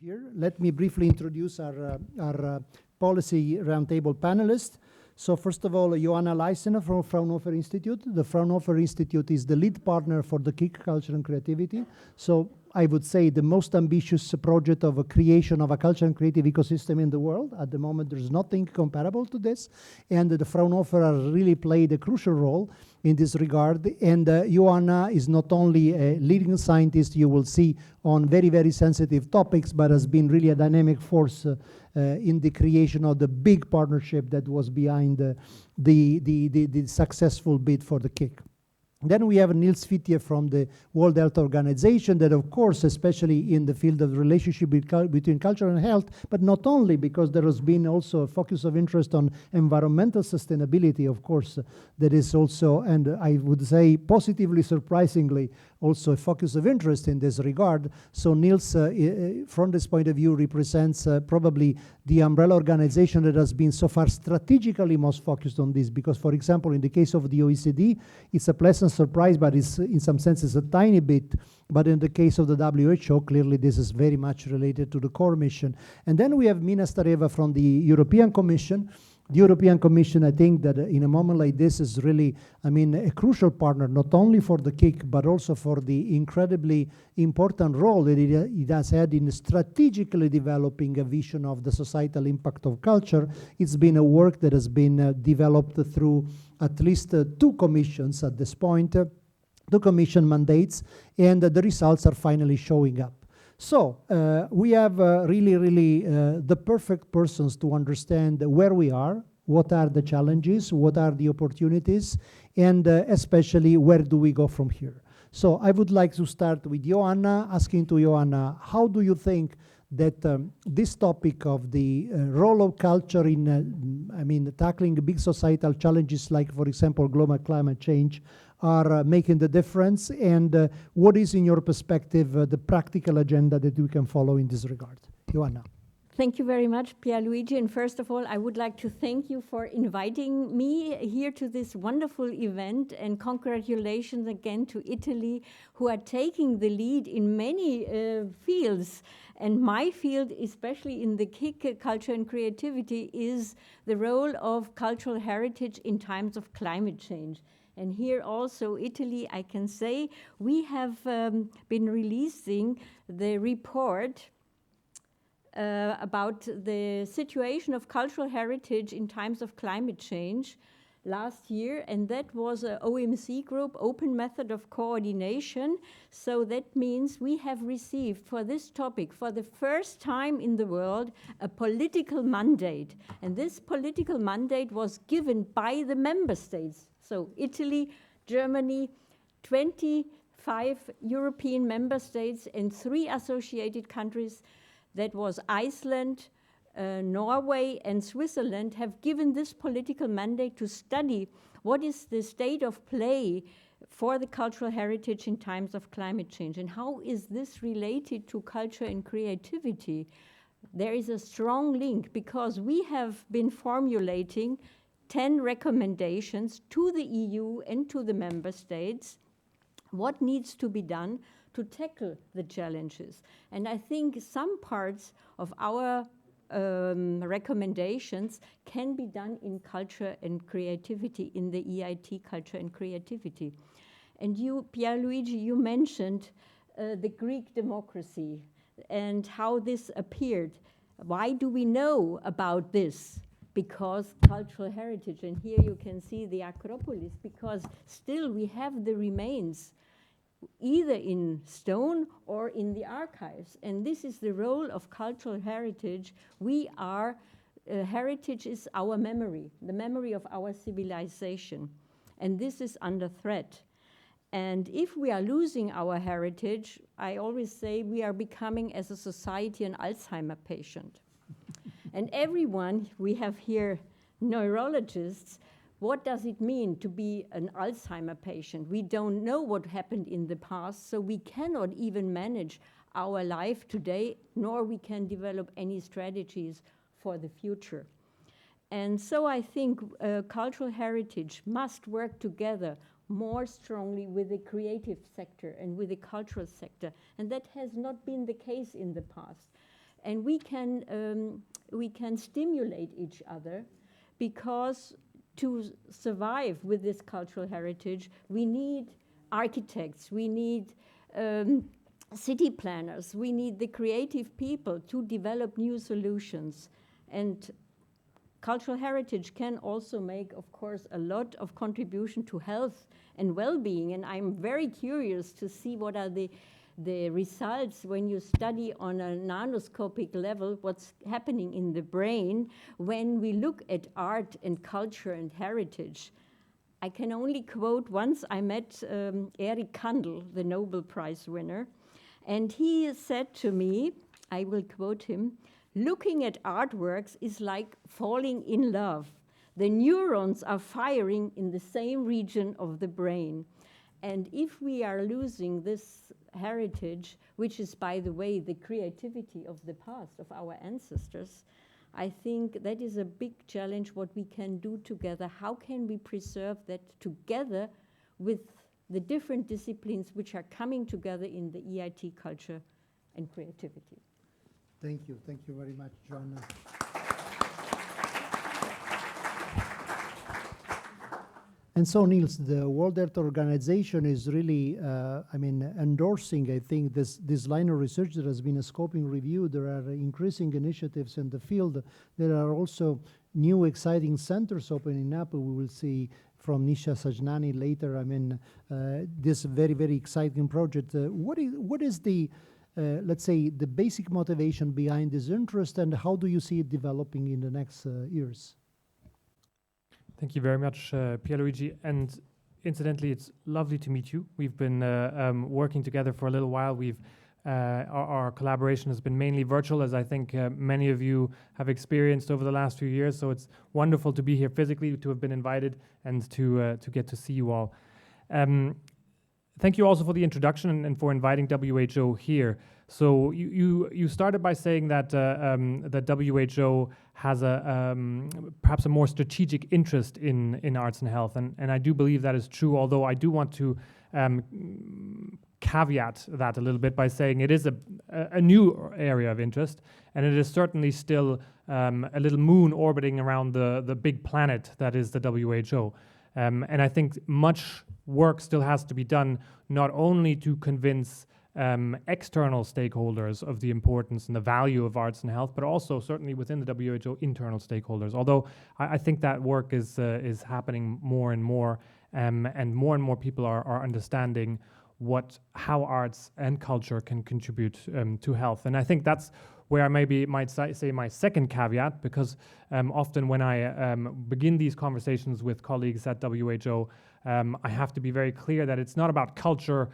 here. Let me briefly introduce our policy roundtable panelists. So first of all, Johanna Leissner from Fraunhofer Institute. The Fraunhofer Institute is the lead partner for the KIC Culture and Creativity. So I would say the most ambitious project of a creation of a culture and creative ecosystem in the world. At the moment, there's nothing comparable to this. And the Fraunhofer has really played a crucial role in this regard. And Johanna is not only a leading scientist, you will see, on very, very sensitive topics, but has been really a dynamic force in the creation of the big partnership that was behind the successful bid for the KIC. Then we have Nils Fiethe from the World Health Organization that, of course, especially in the field of the relationship between culture and health, but not only, because there has been also a focus of interest on environmental sustainability, of course, that is also, and I would say positively, surprisingly, also a focus of interest in this regard. So Nils, from this point of view, represents probably the umbrella organization that has been so far strategically most focused on this, because, for example, in the case of the OECD, it's a pleasant surprise, but it's in some senses a tiny bit. But in the case of the WHO, clearly this is very much related to the core mission. And then we have Mina Stareva from the European Commission. The European Commission, I think that in a moment like this is really, a crucial partner, not only for the KIC, but also for the incredibly important role that it has had in strategically developing a vision of the societal impact of culture. It's been a work that has been developed through at least 2 commissions at this point, 2 commission mandates, and the results are finally showing up. So we have really the perfect persons to understand where we are, what are the challenges, what are the opportunities, and especially where do we go from here. So I would like to start with Johanna, asking to Johanna, how do you think that this topic of the role of culture in, tackling big societal challenges like, for example, global climate change, are making the difference, and what is, in your perspective, the practical agenda that we can follow in this regard? Johanna. Thank you very much, Luigi. And first of all, I would like to thank you for inviting me here to this wonderful event, and congratulations again to Italy, who are taking the lead in many fields. And my field, especially in the KIC, culture and creativity, is the role of cultural heritage in times of climate change. And here also, Italy, I can say, we have been releasing the report about the situation of cultural heritage in times of climate change last year, and that was an OMC group, Open Method of Coordination. So that means we have received for this topic, for the first time in the world, a political mandate. And this political mandate was given by the member states. So Italy, Germany, 25 European member states, and 3 associated countries, that was Iceland, Norway, and Switzerland, have given this political mandate to study what is the state of play for the cultural heritage in times of climate change, and how is this related to culture and creativity. There is a strong link, because we have been formulating 10 recommendations to the EU and to the member states, what needs to be done to tackle the challenges. And I think some parts of our recommendations can be done in culture and creativity, in the EIT culture and creativity. And you, Luigi, you mentioned the Greek democracy and how this appeared. Why do we know about this? Because cultural heritage, and here you can see the Acropolis, because still we have the remains either in stone or in the archives. And this is the role of cultural heritage. We are, heritage is our memory, the memory of our civilization. And this is under threat. And if we are losing our heritage, I always say we are becoming, as a society, an Alzheimer patient. And everyone, we have here neurologists, what does it mean to be an Alzheimer patient? We don't know what happened in the past, so we cannot even manage our life today, nor we can develop any strategies for the future. And so I think cultural heritage must work together more strongly with the creative sector and with the cultural sector. And that has not been the case in the past. And we can stimulate each other, because to survive with this cultural heritage, we need architects, we need city planners, we need the creative people to develop new solutions. And cultural heritage can also make, of course, a lot of contribution to health and well-being. And I'm very curious to see what are the results when you study on a nanoscopic level what's happening in the brain when we look at art and culture and heritage. I can only quote, once I met Erich Kandel, the Nobel Prize winner, and he said to me, I will quote him, "Looking at artworks is like falling in love. The neurons are firing in the same region of the brain." And if we are losing this heritage, which is, by the way, the creativity of the past, of our ancestors, I think that is a big challenge what we can do together. How can we preserve that together with the different disciplines which are coming together in the EIT culture and creativity? Thank you very much, Johanna. And so, Nils, the World Health Organization is really, endorsing, I think, this line of research. There has been a scoping review. There are increasing initiatives in the field. There are also new exciting centers opening up. We will see from Nisha Sajnani later, this very, very exciting project. What is the, let's say, the basic motivation behind this interest, and how do you see it developing in the next years? Thank you very much, Pierluigi. And incidentally, it's lovely to meet you. We've been working together for a little while. Our collaboration has been mainly virtual, as I think many of you have experienced over the last few years. So it's wonderful to be here physically, to have been invited, and to get to see you all. Thank you also for the introduction and for inviting WHO here. So you started by saying that that WHO has perhaps a more strategic interest in arts and health, and I do believe that is true. Although I do want to caveat that a little bit by saying it is a new area of interest, and it is certainly still a little moon orbiting around the big planet that is the WHO. And I think much work still has to be done, not only to convince external stakeholders of the importance and the value of arts and health, but also certainly within the WHO internal stakeholders. Although I think that work is happening more and more people are understanding how arts and culture can contribute to health. And I think that's where I maybe might say my second caveat, because often when I begin these conversations with colleagues at WHO, I have to be very clear that it's not about culture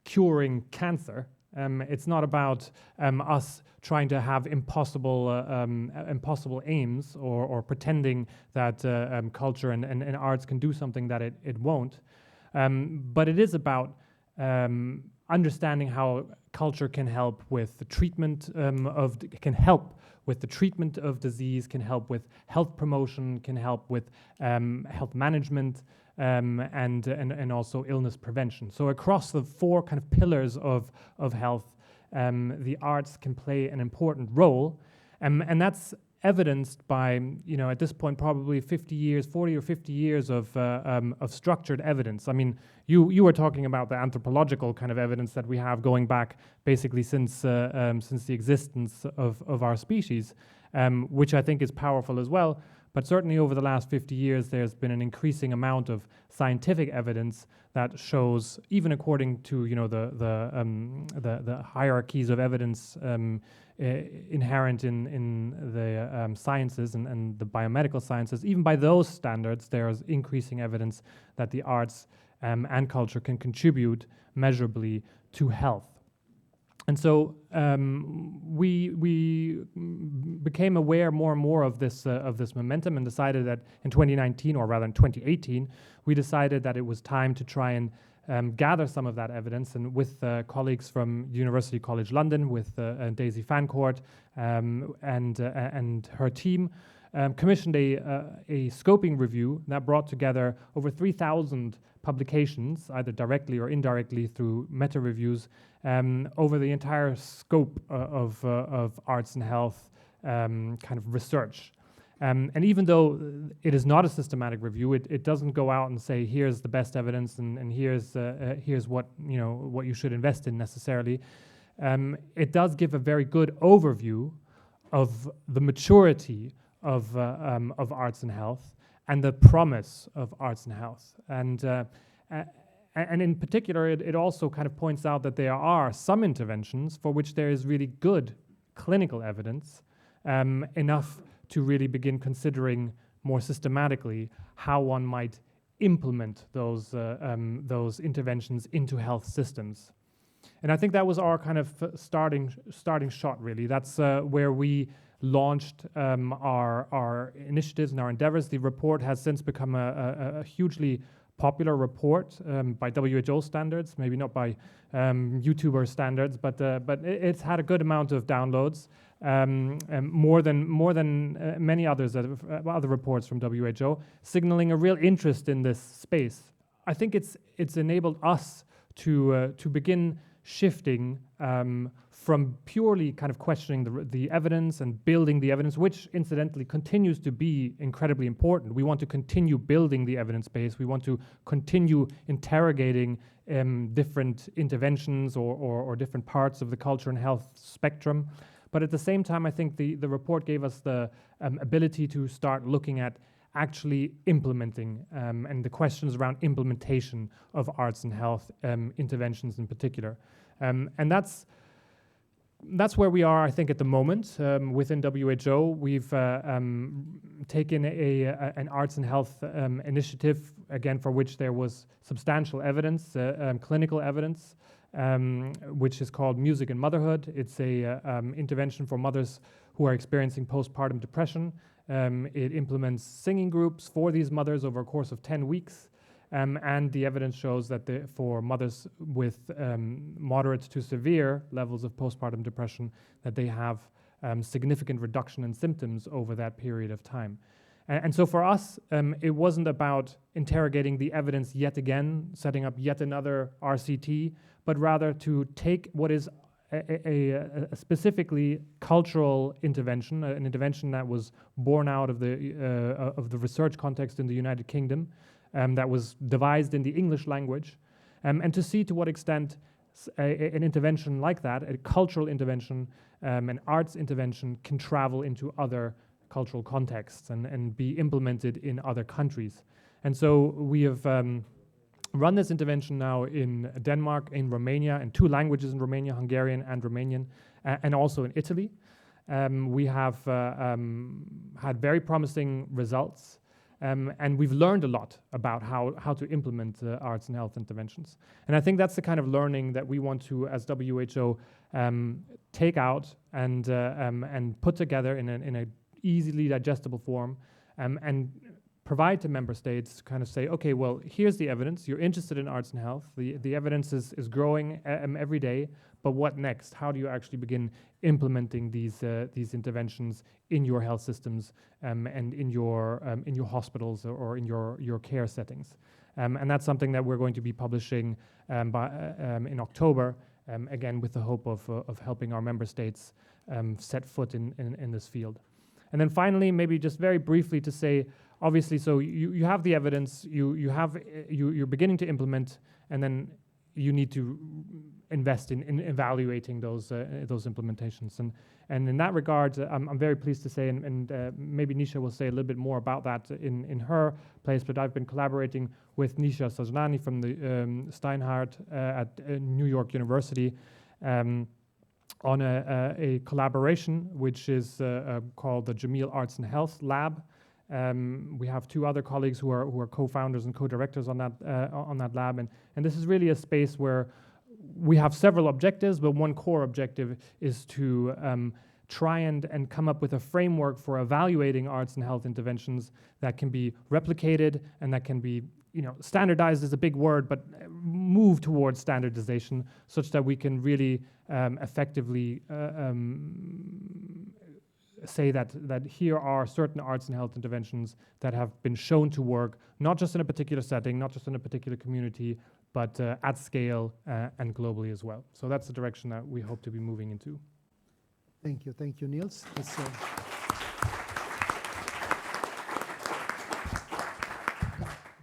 curing cancer. It's not about us trying to have impossible aims or pretending that culture and arts can do something that it won't. But it is about understanding how culture can help with the treatment of disease, can help with health promotion, can help with health management, and also illness prevention. So across the four kind of pillars of health, the arts can play an important role, and that's evidenced by, at this point, probably 40 or 50 years of structured evidence. I mean, you were talking about the anthropological kind of evidence that we have going back basically since the existence of our species, which I think is powerful as well. But certainly over the last 50 years, there's been an increasing amount of scientific evidence that shows, even according to the hierarchies of evidence inherent in the sciences and the biomedical sciences, even by those standards, there's increasing evidence that the arts and culture can contribute measurably to health. And so we became aware more and more of this momentum, and decided that in 2019, or rather in 2018, we decided that it was time to try and gather some of that evidence. And with colleagues from University College London, with Daisy Fancourt and her team, commissioned a scoping review that brought together over 3,000 publications, either directly or indirectly through meta-reviews, over the entire scope of arts and health kind of research. And even though it is not a systematic review, it doesn't go out and say, here's the best evidence and here's what you should invest in necessarily. It does give a very good overview of the maturity of arts and health and the promise of arts and health. And in particular, it also kind of points out that there are some interventions for which there is really good clinical evidence, enough to really begin considering more systematically how one might implement those interventions into health systems. And I think that was our kind of starting shot, really. That's where we launched our initiatives and our endeavors. The report has since become a hugely popular report by WHO standards, maybe not by YouTuber standards, but it's had a good amount of downloads, more than many others other reports from WHO, signaling a real interest in this space. I think it's enabled us to begin shifting from purely kind of questioning the evidence and building the evidence, which incidentally continues to be incredibly important. We want to continue building the evidence base. We want to continue interrogating different interventions or different parts of the culture and health spectrum. But at the same time, I think the report gave us the ability to start looking at actually implementing and the questions around implementation of arts and health interventions in particular. And that's where we are, I think, at the moment. Within WHO, we've taken an arts and health initiative, again, for which there was substantial evidence, clinical evidence, which is called Music and Motherhood. It's a intervention for mothers who are experiencing postpartum depression. It implements singing groups for these mothers over a course of 10 weeks. And the evidence shows that for mothers with moderate to severe levels of postpartum depression, that they have significant reduction in symptoms over that period of time. And so for us, it wasn't about interrogating the evidence yet again, setting up yet another RCT, but rather to take what is a specifically cultural intervention, an intervention that was born out of the research context in the United Kingdom, that was devised in the English language, and to see to what extent an intervention like that, a cultural intervention, an arts intervention, can travel into other cultural contexts and be implemented in other countries. And so we have run this intervention now in Denmark, in Romania, in 2 languages in Romania, Hungarian and Romanian, and also in Italy. We have had very promising results. And we've learned a lot about how to implement arts and health interventions. And I think that's the kind of learning that we want to, as WHO, take out and put together in a easily digestible form, and provide to member states to kind of say, okay, well, here's the evidence. You're interested in arts and health. The evidence is growing every day. But what next? How do you actually begin implementing these interventions in your health systems and in your hospitals or in your care settings? And that's something that we're going to be publishing in October, again with the hope of helping our member states set foot in this field. And then finally, maybe just very briefly to say, obviously, so you have the evidence, you're beginning to implement, and then you need to invest in evaluating those implementations. And in that regard, I'm very pleased to say, and maybe Nisha will say a little bit more about that in her place, but I've been collaborating with Nisha Sajnani from the Steinhardt at New York University on a collaboration which is called the Jamil Arts and Health Lab. We have 2 other colleagues who are co-founders and co-directors on that lab, and this is really a space where we have several objectives, but one core objective is to try and come up with a framework for evaluating arts and health interventions that can be replicated and that can be, standardized is a big word, but move towards standardization such that we can really effectively say that here are certain arts and health interventions that have been shown to work, not just in a particular setting, not just in a particular community, but at scale and globally as well. So that's the direction that we hope to be moving into. Thank you, Nils.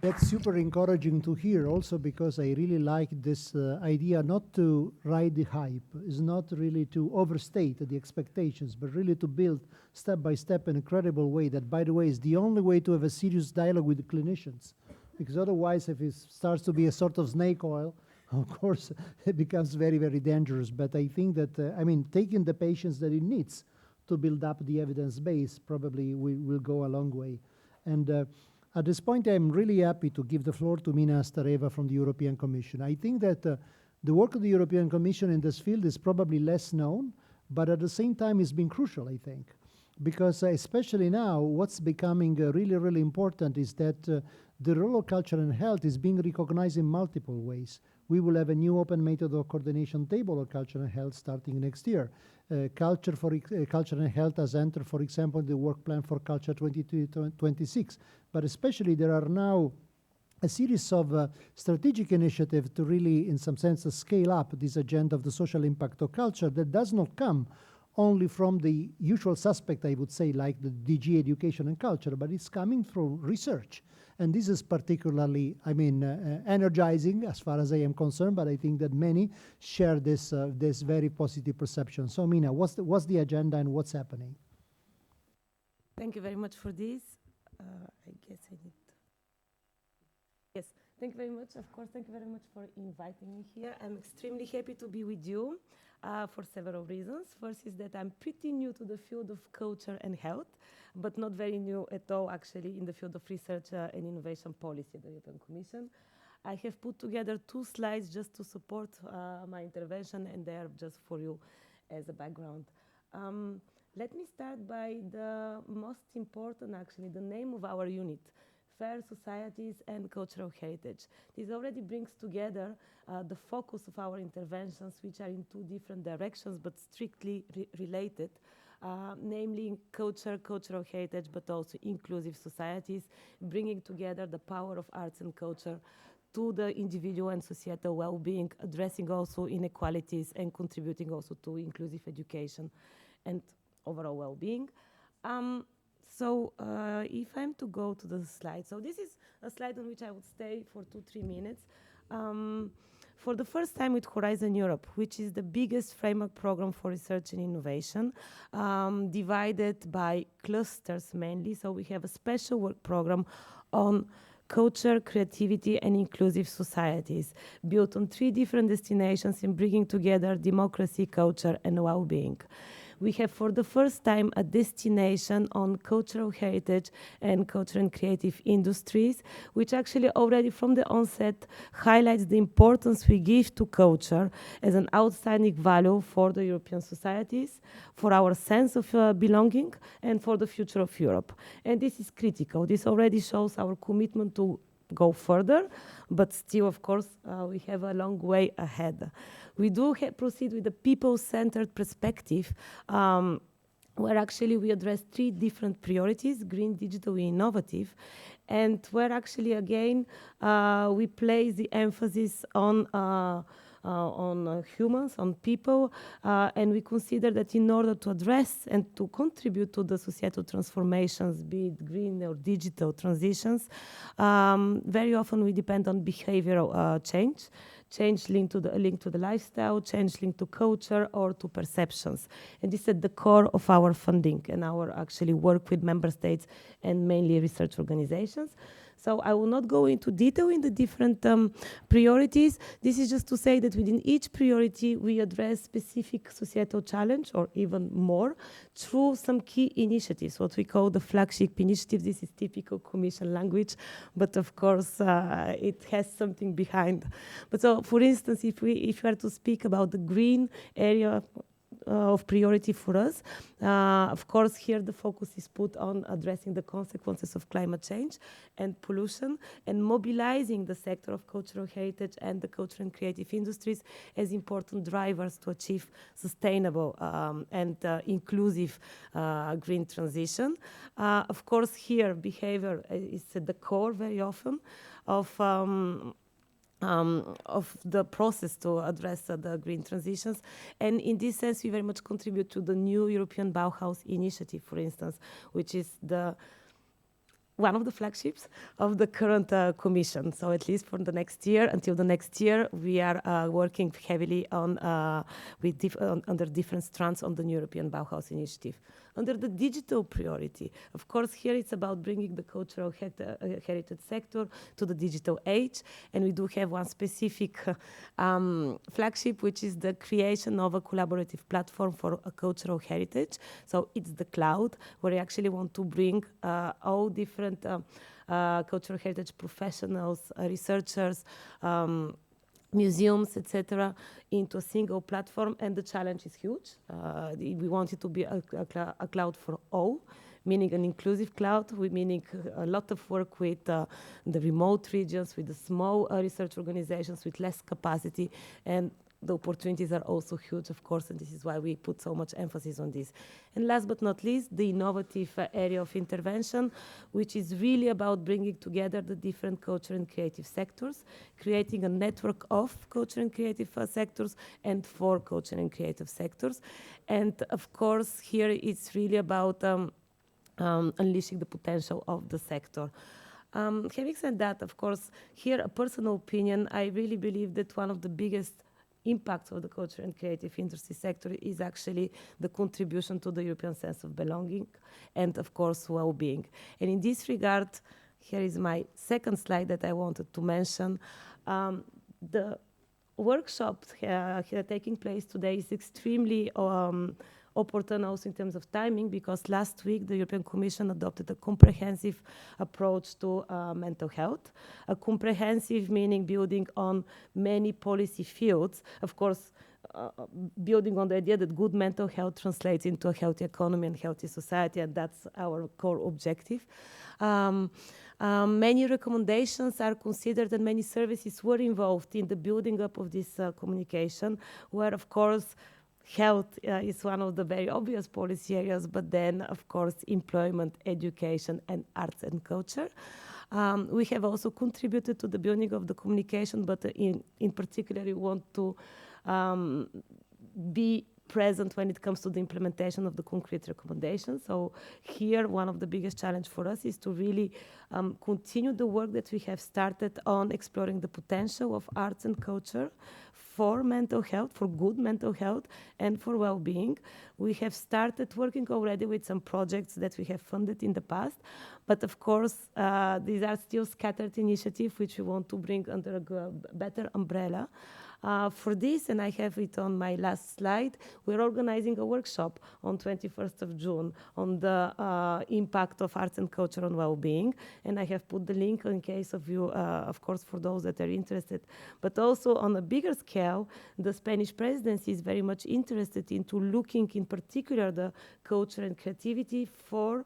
That's super encouraging to hear also, because I really like this idea not to ride the hype, is not really to overstate the expectations, but really to build step by step in a credible way that, by the way, is the only way to have a serious dialogue with the clinicians. Because otherwise, if it starts to be a sort of snake oil, of course, it becomes very, very dangerous. But I think that, taking the patients that it needs to build up the evidence base probably will go a long way. And at this point, I'm really happy to give the floor to Mina Stareva from the European Commission. I think that the work of the European Commission in this field is probably less known, but at the same time it's been crucial, I think. Because especially now, what's becoming really, really important is that the role of culture and health is being recognized in multiple ways. We will have a new open method of coordination table of culture and health starting next year. Culture and health has entered, for example, the work plan for culture 2026. But especially there are now a series of strategic initiatives to really, in some sense, scale up this agenda of the social impact of culture that does not come only from the usual suspect, I would say, like the DG Education and Culture, but it's coming from research. And this is particularly, energizing as far as I am concerned, but I think that many share this very positive perception. So, Mina, what's the agenda and what's happening? Thank you very much for this. I guess I need to. Yes, thank you very much. Of course, thank you very much for inviting me here. I'm extremely happy to be with you for several reasons. First is that I'm pretty new to the field of culture and health, but not very new at all, actually, in the field of research and innovation policy at the European Commission. I have put together 2 slides just to support my intervention, and they are just for you as a background. Let me start by the most important, actually, the name of our unit, Fair Societies and Cultural Heritage. This already brings together the focus of our interventions, which are in 2 different directions, but strictly related, namely culture, cultural heritage, but also inclusive societies, bringing together the power of arts and culture to the individual and societal well-being, addressing also inequalities and contributing also to inclusive education and overall well-being. If I'm to go to the slide, so this is a slide on which I would stay for 2-3 minutes. For the first time with Horizon Europe, which is the biggest framework program for research and innovation, divided by clusters mainly. So we have a special work program on culture, creativity, and inclusive societies, built on 3 different destinations in bringing together democracy, culture, and well-being. We have for the first time a destination on cultural heritage and culture and creative industries, which actually already from the onset highlights the importance we give to culture as an outstanding value for the European societies, for our sense of belonging, and for the future of Europe. And this is critical. This already shows our commitment to go further, but still, of course, we have a long way ahead. We do proceed with a people-centered perspective, where actually we address 3 different priorities: green, digital, and innovative, and where actually, again, we place the emphasis on humans, on people, and we consider that in order to address and to contribute to the societal transformations, be it green or digital transitions, very often we depend on behavioral change linked to the lifestyle, change linked to culture or to perceptions. And this is at the core of our funding and our actually work with member states and mainly research organizations. So I will not go into detail in the different priorities. This is just to say that within each priority, we address specific societal challenge or even more through some key initiatives, what we call the flagship initiatives. This is typical Commission language, but of course, it has something behind. But so, for instance, if we are to speak about the green area, of priority for us. Of course, here the focus is put on addressing the consequences of climate change and pollution, and mobilizing the sector of cultural heritage and the cultural and creative industries as important drivers to achieve sustainable and inclusive green transition. Of course, here behavior is at the core very often of the process to address the green transitions. And in this sense, we very much contribute to the new European Bauhaus initiative, for instance, which is one of the flagships of the current commission. So at least for the next year, until the next year, we are working heavily on under different strands on the new European Bauhaus initiative. Under the digital priority, of course, here it's about bringing the cultural heritage sector to the digital age. And we do have one specific flagship, which is the creation of a collaborative platform for a cultural heritage. So it's the cloud, where we actually want to bring all different cultural heritage professionals, researchers, museums, etc., into a single platform, and the challenge is huge. We want it to be a cloud for all, meaning an inclusive cloud, meaning a lot of work with the remote regions, with the small research organizations with less capacity, and the opportunities are also huge, of course, and this is why we put so much emphasis on this. And last but not least, the innovative area of intervention, which is really about bringing together the different culture and creative sectors, creating a network of culture and creative sectors and for culture and creative sectors. And of course, here it's really about unleashing the potential of the sector. Having said that, of course, here a personal opinion, I really believe that one of the biggest impacts of the culture and creative industry sector is actually the contribution to the European sense of belonging and, of course, well-being. And in this regard, here is my second slide that I wanted to mention. The workshop here taking place today is extremely opportune also in terms of timing, because last week the European Commission adopted a comprehensive approach to mental health. A comprehensive meaning building on many policy fields, of course, building on the idea that good mental health translates into a healthy economy and healthy society, and that's our core objective. Many recommendations are considered, and many services were involved in the building up of this communication, where, of course, health is one of the very obvious policy areas, but then, of course, employment, education, and arts and culture. We have also contributed to the building of the communication, but in particular, we want to be present when it comes to the implementation of the concrete recommendations. So here, one of the biggest challenges for us is to really continue the work that we have started on exploring the potential of arts and culture for mental health, for good mental health, and for well-being. We have started working already with some projects that we have funded in the past, but of course, these are still scattered initiatives which we want to bring under a better umbrella. For this, and I have it on my last slide, we're organizing a workshop on 21st of June on the impact of arts and culture on well-being. And I have put the link in case of you, of course, for those that are interested. But also on a bigger scale, the Spanish presidency is very much interested into looking in particular the culture and creativity for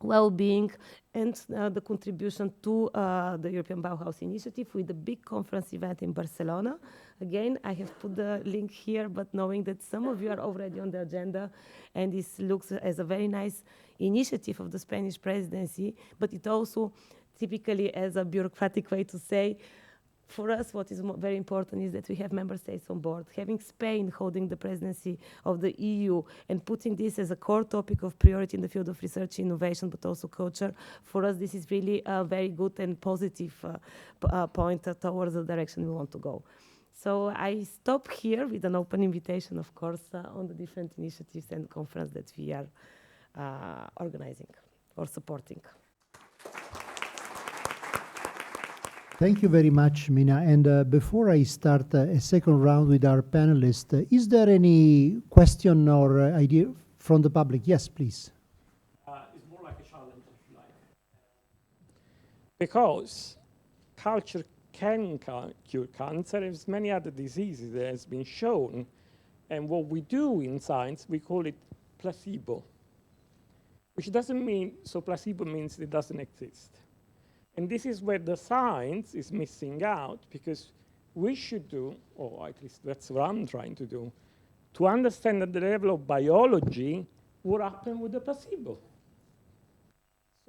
well-being and the contribution to the European Bauhaus initiative with a big conference event in Barcelona. Again, I have put the link here, but knowing that some of you are already on the agenda, and this looks as a very nice initiative of the Spanish presidency, but it also typically as a bureaucratic way to say, for us, what is very important is that we have member states on board. Having Spain holding the presidency of the EU and putting this as a core topic of priority in the field of research, innovation, but also culture, for us, this is really a very good and positive point towards the direction we want to go. So I stop here with an open invitation, of course, on the different initiatives and conference that we are organizing or supporting. Thank you very much, Mina. And before I start a second round with our panelists, is there any question or idea from the public? Yes, please. It's more like a challenge, if you like. Because culture can cure cancer, as many other diseases, it has been shown And what we do in science, we call it placebo, which doesn't mean, so placebo means it doesn't exist. And this is where the science is missing out, because we should do, or at least that's what I'm trying to do, to understand at the level of biology what happened with the placebo.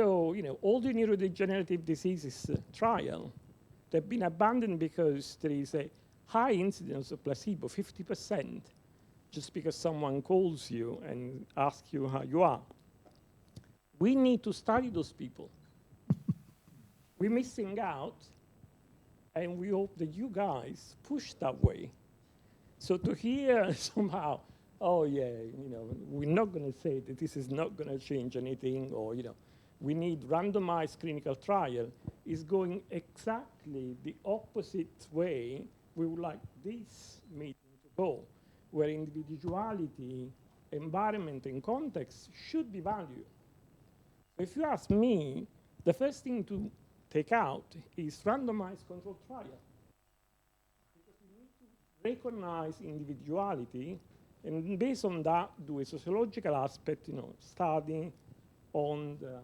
So, you know, all the neurodegenerative diseases trial, they've been abandoned because there is a high incidence of placebo, 50%, just because someone calls you and asks you how you are. We need to study those people. We're missing out, and we hope that you guys push that way. So to hear somehow, oh yeah, you know, we're not going to say that this is not going to change anything, or, you know, we need randomized clinical trial, is going exactly the opposite way we would like this meeting to go, where individuality, environment, and context should be valued. If you ask me, the first thing to take out is randomized controlled trial. Because we need to recognize individuality, and based on that, do a sociological aspect, you know, study on the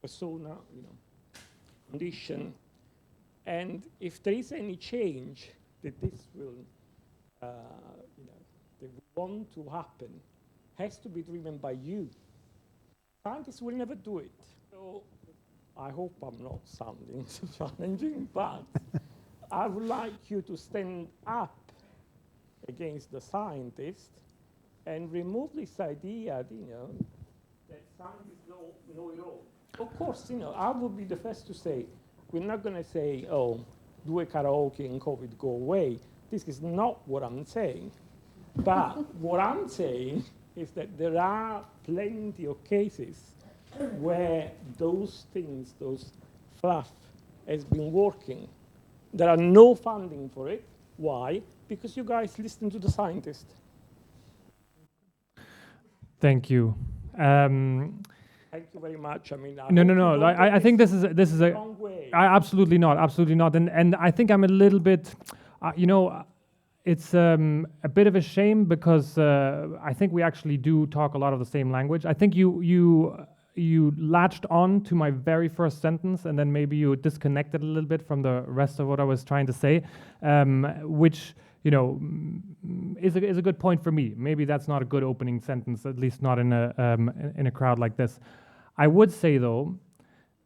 persona, you know, condition. And if there is any change that this will, you know, that we want to happen, has to be driven by you. Scientists will never do it. So I hope I'm not sounding so challenging, but I would like you to stand up against the scientists and remove this idea, you know, that scientists know it all. Of course, you know, I would be the first to say, we're not going to say, oh, do a karaoke and COVID go away. This is not what I'm saying. But what I'm saying is that there are plenty of cases where those things, those fluff, has been working. There are no funding for it. Why? Because you guys listen to the scientists. Thank you. Thank you very much. I mean, No. I think this is a wrong way. absolutely not. And I think I'm a little bit, you know, it's a bit of a shame because I think we actually do talk a lot of the same language. I think you latched on to my very first sentence, and then maybe you disconnected a little bit from the rest of what I was trying to say, which, you know, is a good point for me. Maybe that's not a good opening sentence, at least not in a crowd like this. I would say though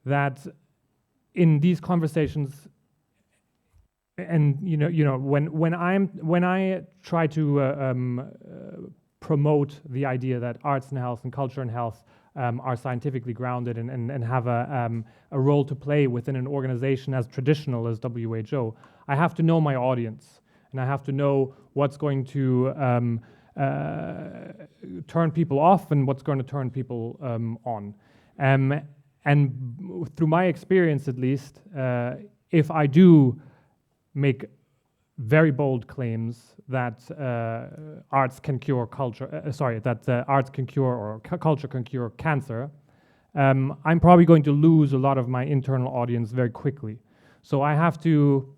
that in these conversations, and you know, when I try to promote the idea that arts and health and culture and health are scientifically grounded and have a role to play within an organization as traditional as WHO, I have to know my audience. And I have to know what's going to turn people off and what's going to turn people on. And through my experience, at least, if I do make very bold claims that arts can cure culture, that arts can cure or culture can cure cancer, I'm probably going to lose a lot of my internal audience very quickly. So I have to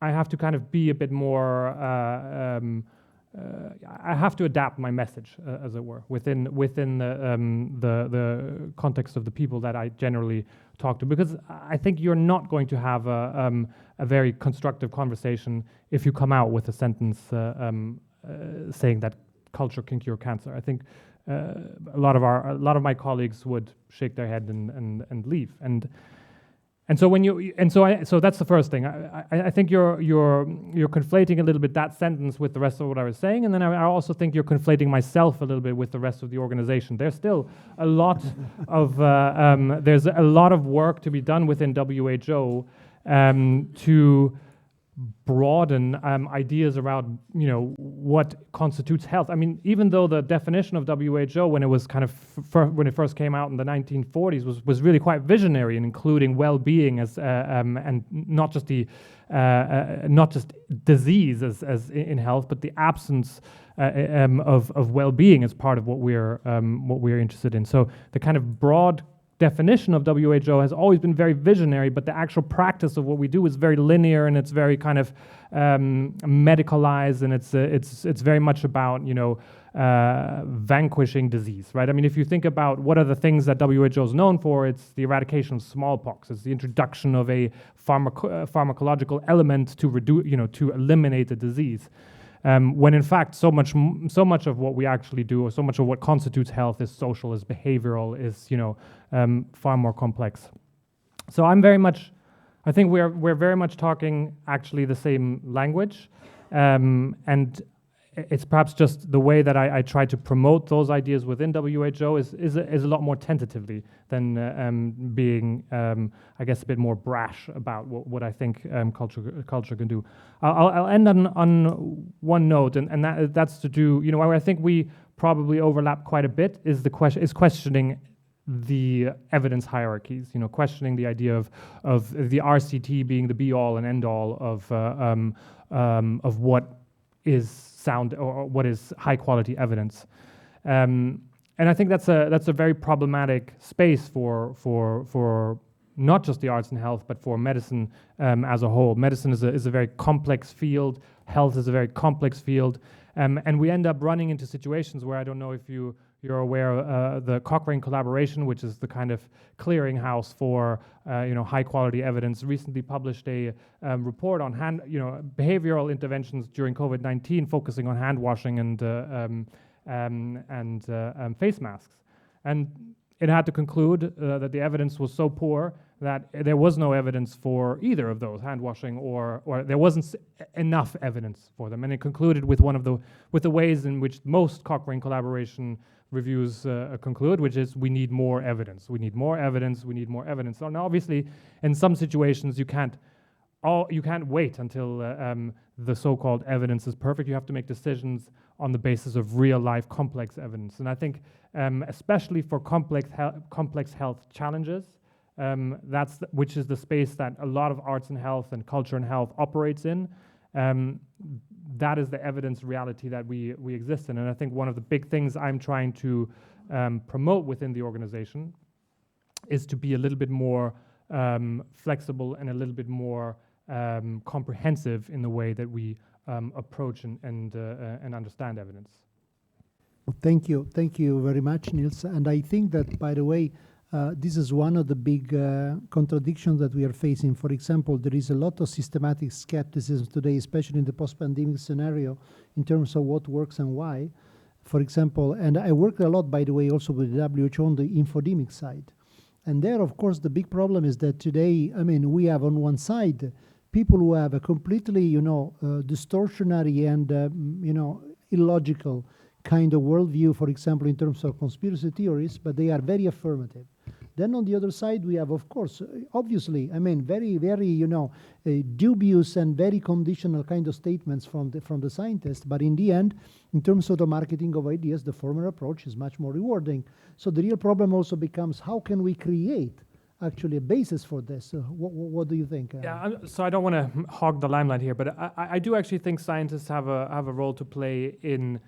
kind of be a bit more, I have to adapt my message, as it were, within the context of the people that I generally talk to, because I think you're not going to have a very constructive conversation if you come out with a sentence saying that culture can cure cancer. I think a lot of my colleagues would shake their head and leave. And so that's the first thing. I think you're conflating a little bit that sentence with the rest of what I was saying, and then I also think you're conflating myself a little bit with the rest of the organization. There's still a lot of there's a lot of work to be done within WHO to broaden ideas around, you know, what constitutes health. I mean, even though the definition of WHO when it was kind of when it first came out in the 1940s was really quite visionary in including well-being as and not just disease as in health, but the absence of well-being as part of what we're interested in. So the kind of broad definition of WHO has always been very visionary, but the actual practice of what we do is very linear, and it's very kind of medicalized, and it's very much about, you know, vanquishing disease, right? I mean, if you think about what are the things that WHO is known for, it's the eradication of smallpox, it's the introduction of a pharmacological element to reduce, you know, to eliminate the disease. When in fact, so much of what we actually do, or so much of what constitutes health, is social, is behavioral, is, you know, far more complex. So I think we're very much talking actually the same language, and it's perhaps just the way that I try to promote those ideas within WHO is a lot more tentatively than being, I guess, a bit more brash about what I think culture can do. I'll end on one note, and that's to do, you know, where I think we probably overlap quite a bit is questioning the evidence hierarchies. You know, questioning the idea of the RCT being the be all and end all of what is sound or what is high quality evidence, and I think that's a very problematic space for not just the arts and health, but for medicine as a whole. Medicine is a very complex field. Health is a very complex field, and we end up running into situations where, I don't know if you're aware of the Cochrane collaboration, which is the kind of clearinghouse for you know, high quality evidence, recently published a report on behavioral interventions during COVID-19, focusing on hand washing and face masks. And it had to conclude that the evidence was so poor that there was no evidence for either of those, hand washing or there wasn't enough evidence for them. And it concluded with the ways in which most Cochrane collaboration reviews conclude, which is we need more evidence. We need more evidence. We need more evidence. So now, obviously, in some situations, you can't wait until the so-called evidence is perfect. You have to make decisions on the basis of real-life, complex evidence. And I think, especially for complex health challenges, which is the space that a lot of arts and health and culture and health operates in. That is the evidence reality that we exist in. And I think one of the big things I'm trying to promote within the organization is to be a little bit more flexible and a little bit more comprehensive in the way that we approach and understand evidence. Well, thank you very much, Nils. And I think that, by the way, this is one of the big contradictions that we are facing. For example, there is a lot of systematic skepticism today, especially in the post-pandemic scenario, in terms of what works and why. For example, and I work a lot, by the way, also with the WHO on the infodemic side. And there, of course, the big problem is that today, I mean, we have on one side people who have a completely, distortionary and, illogical kind of worldview, for example, in terms of conspiracy theories, but they are very affirmative. Then on the other side, we have, of course, obviously, I mean, very, very, dubious and very conditional kind of statements from the scientists. But in the end, in terms of the marketing of ideas, the former approach is much more rewarding. So the real problem also becomes, how can we create actually a basis for this? What do you think? So I don't want to hog the limelight here, but I do actually think scientists have a role to play in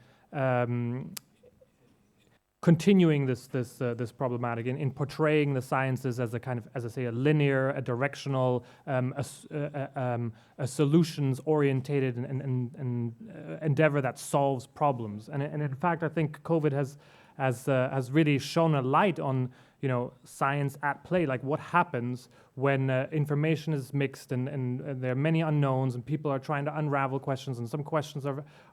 continuing this problematic, in portraying the sciences as a kind of, as I say, a linear, a directional, a solutions-orientated and endeavor that solves problems. And in fact, I think COVID has really shone a light on, science at play, like what happens when information is mixed and there are many unknowns and people are trying to unravel questions, and some questions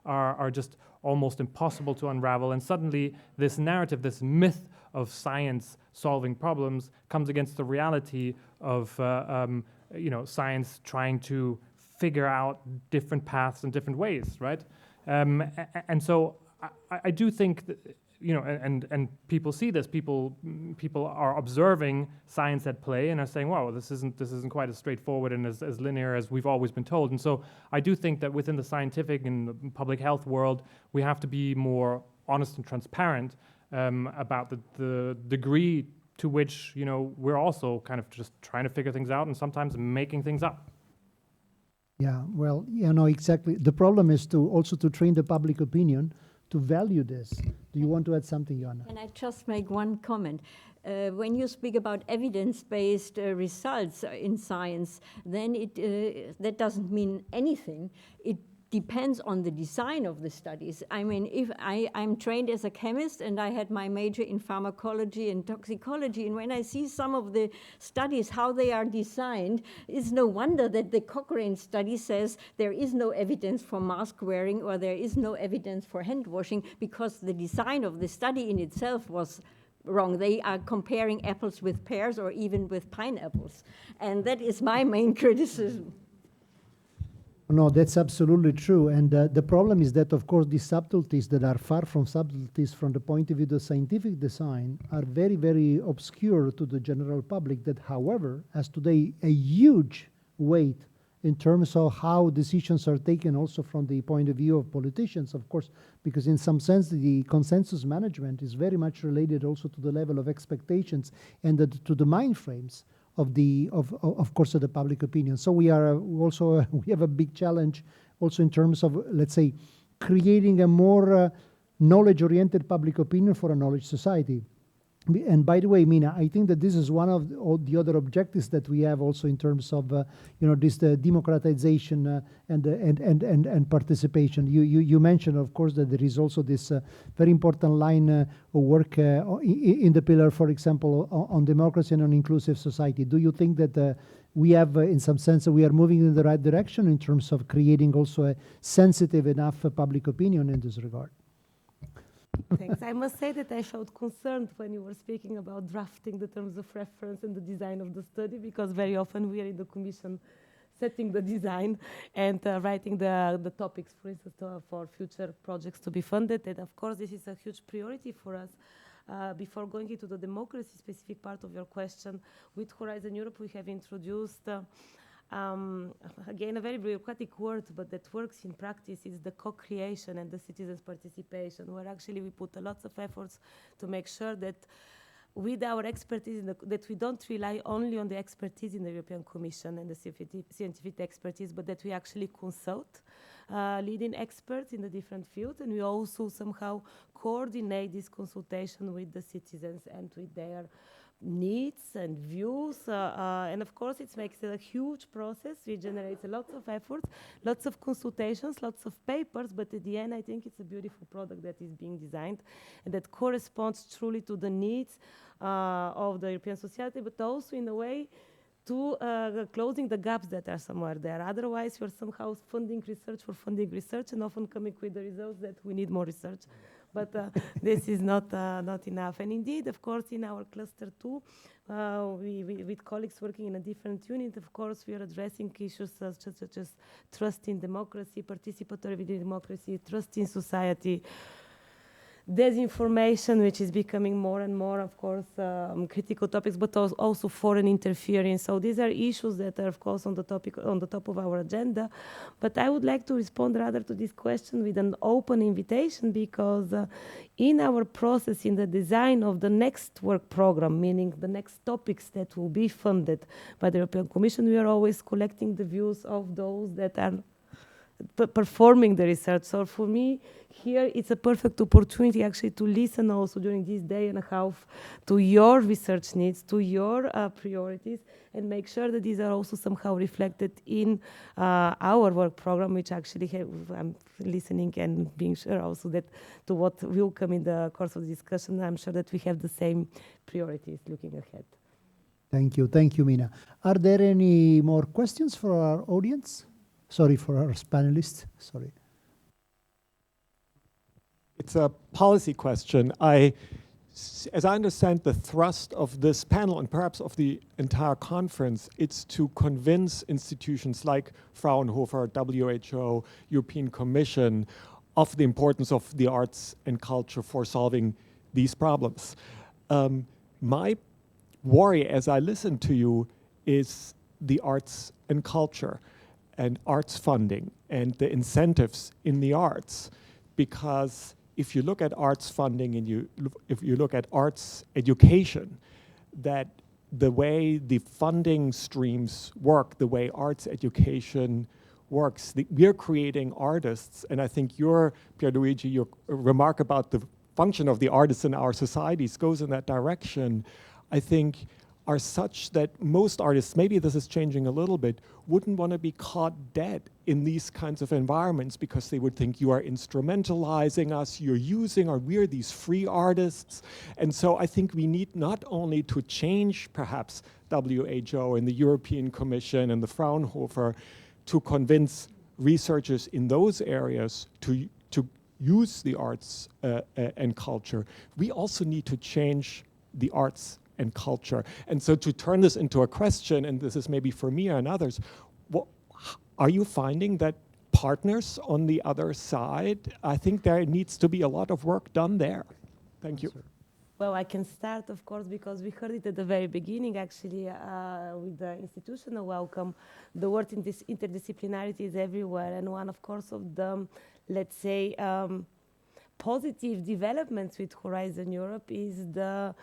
are just almost impossible to unravel, and suddenly this narrative, this myth of science solving problems comes against the reality of science trying to figure out different paths and different ways, right? And so I do think that, and people see this. People are observing science at play and are saying, "Wow, this isn't quite as straightforward and as linear as we've always been told." And so I do think that within the scientific and the public health world, we have to be more honest and transparent about the degree to which we're also kind of just trying to figure things out and sometimes making things up. Yeah, well, exactly. The problem is to train the public opinion to value this. Do you want to add something, Johanna? Can I just make one comment? when you speak about evidence-based results in science, then that doesn't mean anything. It depends on the design of the studies. I mean, if I'm trained as a chemist and I had my major in pharmacology and toxicology, and when I see some of the studies, how they are designed, it's no wonder that the Cochrane study says there is no evidence for mask wearing or there is no evidence for hand washing, because the design of the study in itself was wrong. They are comparing apples with pears or even with pineapples. And that is my main criticism. No, that's absolutely true. And the problem is that, of course, these subtleties that are far from subtleties from the point of view of the scientific design are very, very obscure to the general public that, however, has today a huge weight in terms of how decisions are taken also from the point of view of politicians, of course, because in some sense the consensus management is very much related also to the level of expectations and to the mind frames of course, of the public opinion. So we are also we have a big challenge also in terms of, let's say, creating a more knowledge-oriented public opinion for a knowledge society. And by the way, Mina, I think that this is one of the other objectives that we have also in terms of this democratization and participation. You mentioned, of course, that there is also this very important line of work in the pillar, for example, on democracy and on inclusive society. Do you think that we have, in some sense, we are moving in the right direction in terms of creating also a sensitive enough public opinion in this regard? Thanks. I must say that I showed concern when you were speaking about drafting the terms of reference and the design of the study, because very often we are in the commission setting the design and writing the topics, for instance, for future projects to be funded. And of course, this is a huge priority for us. Before going into the democracy-specific part of your question, with Horizon Europe, we have introduced again, a very bureaucratic word, but that works in practice, is the co-creation and the citizens' participation, where actually we put a lot of efforts to make sure that with our expertise, that we don't rely only on the expertise in the European Commission and the scientific expertise, but that we actually consult leading experts in the different fields, and we also somehow coordinate this consultation with the citizens and with their needs and views, and of course it makes it a huge process. It generates a lot of effort, lots of consultations, lots of papers, but at the end I think it's a beautiful product that is being designed and that corresponds truly to the needs of the European society, but also in a way to closing the gaps that are somewhere there. Otherwise you're somehow funding research and often coming with the results that we need more research. But this is not enough. And indeed, of course, in our cluster 2, we with colleagues working in a different unit, of course, we are addressing issues such as trust in democracy, participatory democracy, trust in society, disinformation, which is becoming more and more, of course, critical topics, but also foreign interference. So these are issues that are, of course, on the top of our agenda. But I would like to respond rather to this question with an open invitation, because in our process, in the design of the next work program, meaning the next topics that will be funded by the European Commission, we are always collecting the views of those that are performing the research. So for me, here it's a perfect opportunity actually to listen also during this day and a half to your research needs, to your priorities, and make sure that these are also somehow reflected in our work program, which actually I'm listening and being sure also that to what will come in the course of the discussion, I'm sure that we have the same priorities looking ahead. Thank you, Mina. Are there any more questions for our audience? Sorry, for our panelists. Sorry. It's a policy question. As I understand the thrust of this panel and perhaps of the entire conference, it's to convince institutions like Fraunhofer, WHO, European Commission of the importance of the arts and culture for solving these problems. My worry as I listen to you is the arts and culture and arts funding and the incentives in the arts, because if you look at arts funding and if you look at arts education, that the way the funding streams work, the way arts education works, we're creating artists, and I think your remark about the function of the artists in our societies goes in that direction. I think, are such that most artists, maybe this is changing a little bit, wouldn't want to be caught dead in these kinds of environments because they would think you are instrumentalizing us, you're using, or we're these free artists. And so I think we need not only to change perhaps WHO and the European Commission and the Fraunhofer to convince researchers in those areas to use the arts and culture, we also need to change the arts and culture. And so to turn this into a question, and this is maybe for me and others, are you finding that partners on the other side, I think there needs to be a lot of work done there. Thank you. Well, I can start, of course, because we heard it at the very beginning, actually, with the institutional welcome. The word in this interdisciplinarity is everywhere, and one, of course, of the, let's say, positive developments with Horizon Europe is the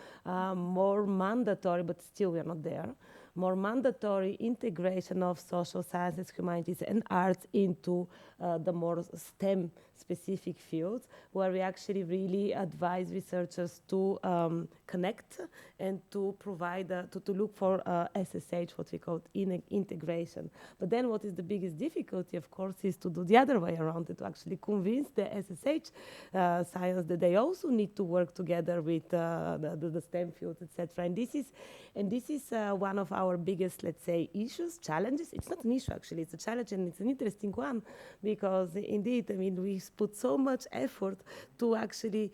more mandatory, but still we are not there, more mandatory integration of social sciences, humanities, and arts into the more STEM specific fields, where we actually really advise researchers to connect and to provide, to look for SSH, what we call integration. But then what is the biggest difficulty, of course, is to do the other way around, to actually convince the SSH science that they also need to work together with the STEM fields, etc. And this is one of our biggest, let's say, issues, challenges. It's not an issue, actually. It's a challenge, and it's an interesting one, because indeed, I mean, we put so much effort to actually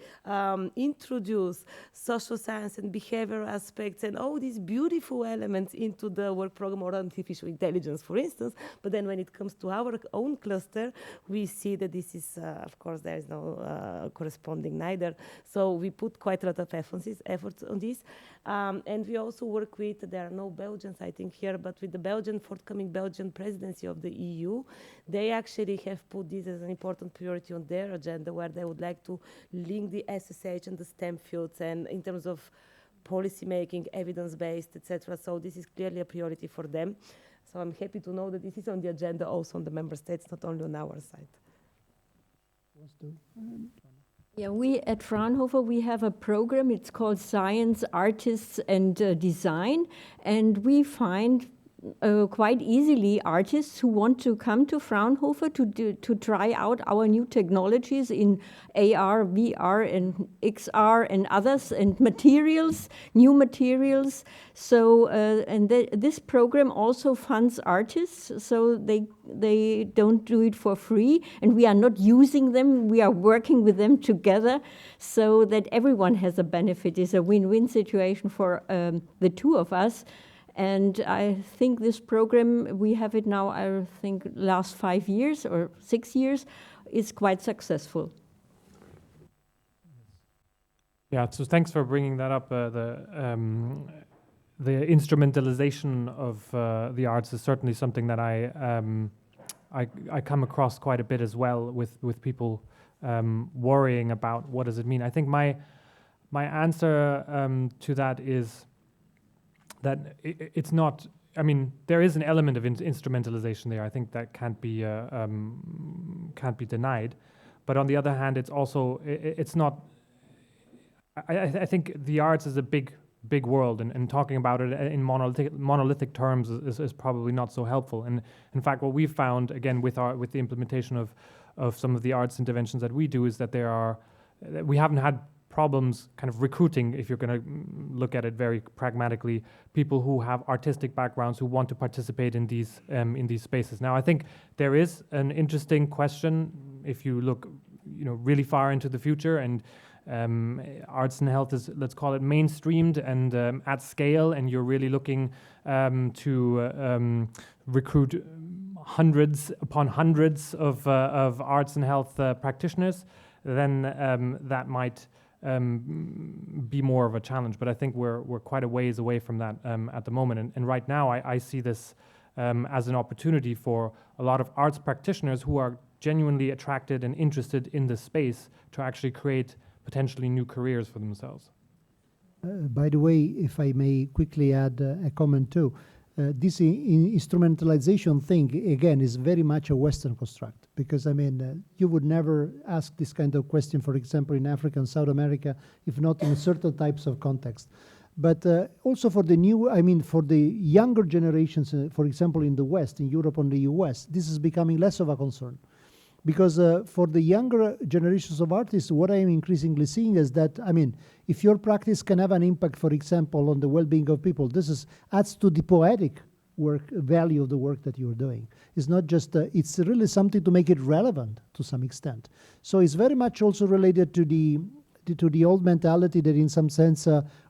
introduce social science and behavioral aspects and all these beautiful elements into the work program or artificial intelligence, for instance. But then when it comes to our own cluster, we see that this is, of course, there is no corresponding neither. So we put quite a lot of efforts on this. And we also work with, there are no Belgians, I think, here, but with the forthcoming Belgian presidency of the EU, they actually have put this as an important priority on their agenda, where they would like to link the SSH and the STEM fields, and in terms of policy making, evidence-based, etc. So this is clearly a priority for them. So I'm happy to know that this is on the agenda also on the member states, not only on our side. Yeah, we at Fraunhofer, we have a program, it's called Science, Artists and Design, and we find quite easily artists who want to come to Fraunhofer to try out our new technologies in AR, VR and XR and others, and materials, new materials. So, and this program also funds artists, so they don't do it for free, and we are not using them, we are working with them together so that everyone has a benefit. It's a win-win situation for the two of us. And I think this program, we have it now, I think, last 5 years or 6 years, is quite successful. Yeah, so thanks for bringing that up. The instrumentalization of the arts is certainly something that I come across quite a bit as well, with people worrying about what does it mean. I think my answer to that is that it's not, I mean, there is an element of instrumentalization there. I think that can't be denied. But on the other hand, it's also, it's not, I think the arts is a big world, and talking about it in monolithic terms is probably not so helpful. And in fact, what we've found, again, with the implementation of some of the arts interventions that we do, is that we haven't had problems kind of recruiting, if you're going to look at it very pragmatically, people who have artistic backgrounds who want to participate in these spaces. Now, I think there is an interesting question if you look, really far into the future, and arts and health is, let's call it, mainstreamed and at scale, and you're really looking to recruit hundreds upon hundreds of arts and health practitioners, then that might be more of a challenge. But I think we're quite a ways away from that at the moment. And right now, I see this as an opportunity for a lot of arts practitioners who are genuinely attracted and interested in this space to actually create potentially new careers for themselves. By the way, if I may quickly add a comment too, this instrumentalization thing, again, is very much a Western construct, because, I mean, you would never ask this kind of question, for example, in Africa and South America, if not in certain types of context. But also for the new, I mean, for the younger generations, for example, in the West, in Europe and the US, this is becoming less of a concern. Because for the younger generations of artists, what I am increasingly seeing is that, I mean, if your practice can have an impact, for example, on the well-being of people, adds to the poetic work value of the work that you're doing. It's not just, it's really something to make it relevant to some extent. So it's very much also related to the old mentality that in some sense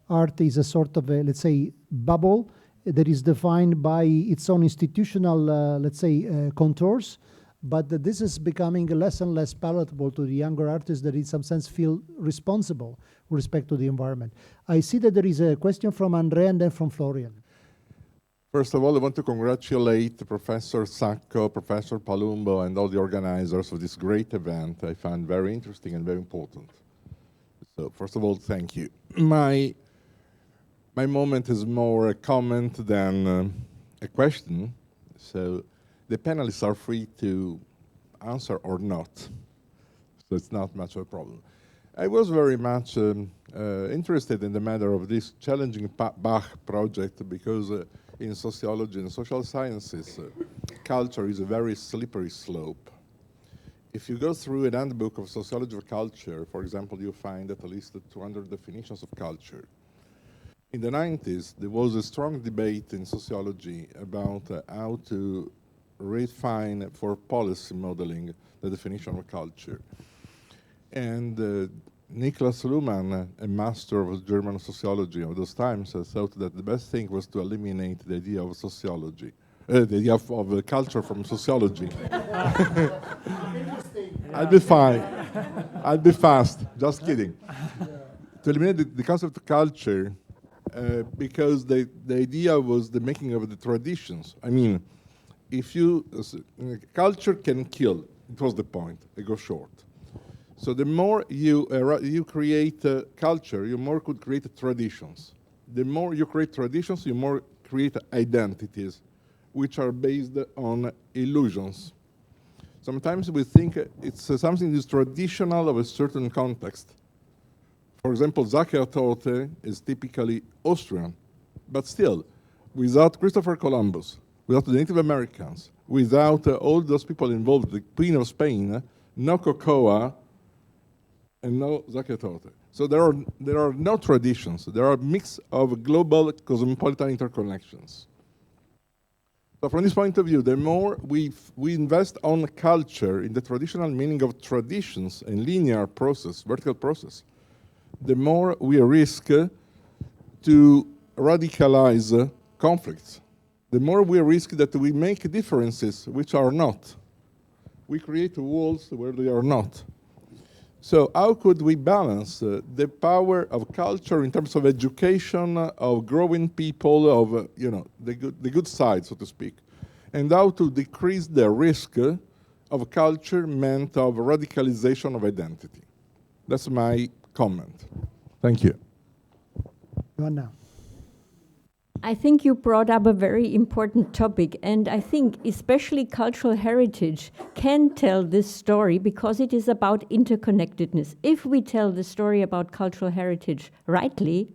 art is a sort of a, let's say, bubble that is defined by its own institutional, let's say, contours. But this is becoming less and less palatable to the younger artists that in some sense feel responsible with respect to the environment. I see that there is a question from Andrea and then from Florian. First of all, I want to congratulate Professor Sacco, Professor Palumbo, and all the organizers of this great event. I find very interesting and very important. So first of all, thank you. My moment is more a comment than a question. So the panelists are free to answer or not. So it's not much of a problem. I was very much interested in the matter of this challenging BACH project because in sociology and social sciences, culture is a very slippery slope. If you go through an handbook of sociology of culture, for example, you find at least 200 definitions of culture. In the 90s, there was a strong debate in sociology about how to refine for policy modeling the definition of culture. And Niklas Luhmann, a master of German sociology of those times, thought that the best thing was to eliminate the idea of sociology, the idea of culture from sociology. I'll be fine. I'll be fast. Just kidding. To eliminate the concept of culture, because the idea was the making of the traditions. I mean, if culture can kill, it was the point, I go short. So the more you create culture, you more could create traditions. The more you create traditions, you more create identities, which are based on illusions. Sometimes we think it's something that is traditional of a certain context. For example, Sacerdote is typically Austrian, but still, without Christopher Columbus, without the Native Americans, without all those people involved, the Queen of Spain, no cocoa, and no Sacerdote. So there are no traditions. There are a mix of global cosmopolitan interconnections. So from this point of view, the more we invest on culture in the traditional meaning of traditions and linear process, vertical process, the more we risk to radicalize conflicts. The more we risk that we make differences which are not. We create walls where they are not. So how could we balance the power of culture in terms of education, of growing people, of the good side, so to speak, and how to decrease the risk of culture meant of radicalization of identity? That's my comment. Thank you. Johanna. I think you brought up a very important topic, and I think especially cultural heritage can tell this story because it is about interconnectedness. If we tell the story about cultural heritage rightly,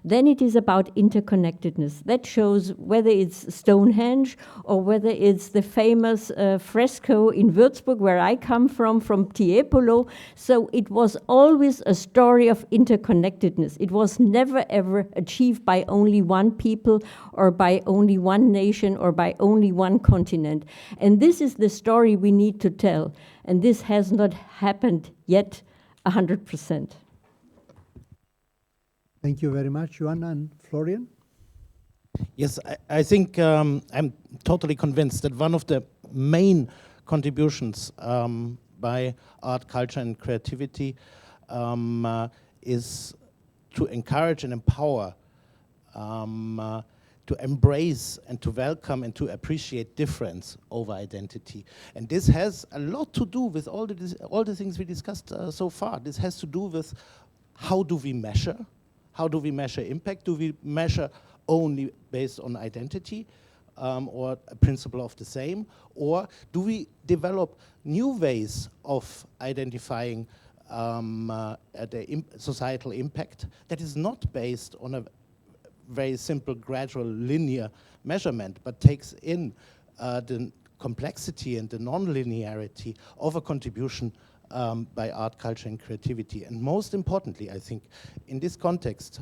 then it is about interconnectedness. That shows whether it's Stonehenge or whether it's the famous fresco in Würzburg, where I come from Tiepolo. So it was always a story of interconnectedness. It was never ever achieved by only one people or by only one nation or by only one continent. And this is the story we need to tell. And this has not happened yet 100%. Thank you very much, Johanna and Florian. Yes, I think I'm totally convinced that one of the main contributions by art, culture, and creativity is to encourage and empower, to embrace and to welcome and to appreciate difference over identity. And this has a lot to do with all the things we discussed so far. This has to do with how do we measure? How do we measure impact? Do we measure only based on identity or a principle of the same? Or do we develop new ways of identifying the societal impact that is not based on a very simple, gradual, linear measurement, but takes in the complexity and the non-linearity of a contribution by art, culture, and creativity. And most importantly, I think, in this context,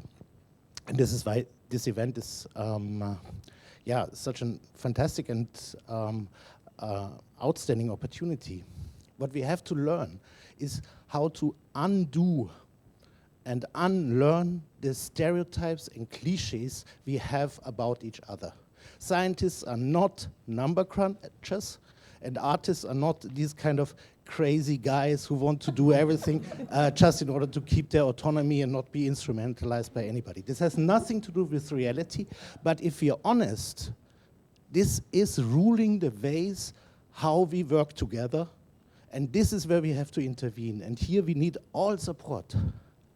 and this is why this event is such a fantastic and outstanding opportunity. What we have to learn is how to undo and unlearn the stereotypes and cliches we have about each other. Scientists are not number crunchers, and artists are not these kind of crazy guys who want to do everything just in order to keep their autonomy and not be instrumentalized by anybody. This has nothing to do with reality, but if we are honest, this is ruling the ways how we work together, and this is where we have to intervene. And here we need all support.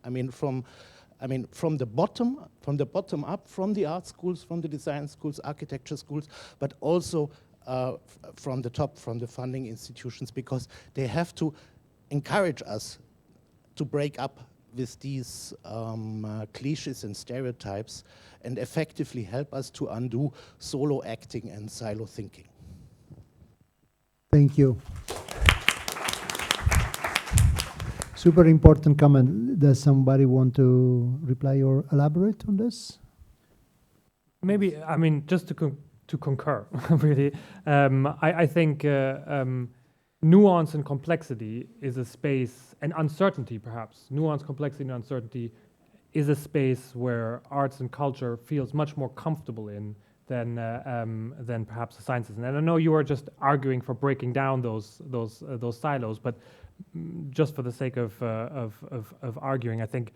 From the bottom up, from the art schools, from the design schools, architecture schools, but also from the top, from the funding institutions, because they have to encourage us to break up with these cliches and stereotypes and effectively help us to undo solo acting and silo thinking. Thank you. Super important comment. Does somebody want to reply or elaborate on this? Maybe, just to concur, really. I think nuance and complexity is a space, and uncertainty perhaps, nuance, complexity, and uncertainty is a space where arts and culture feels much more comfortable in than perhaps the sciences. And I know you are just arguing for breaking down those silos, but just for the sake of arguing, I think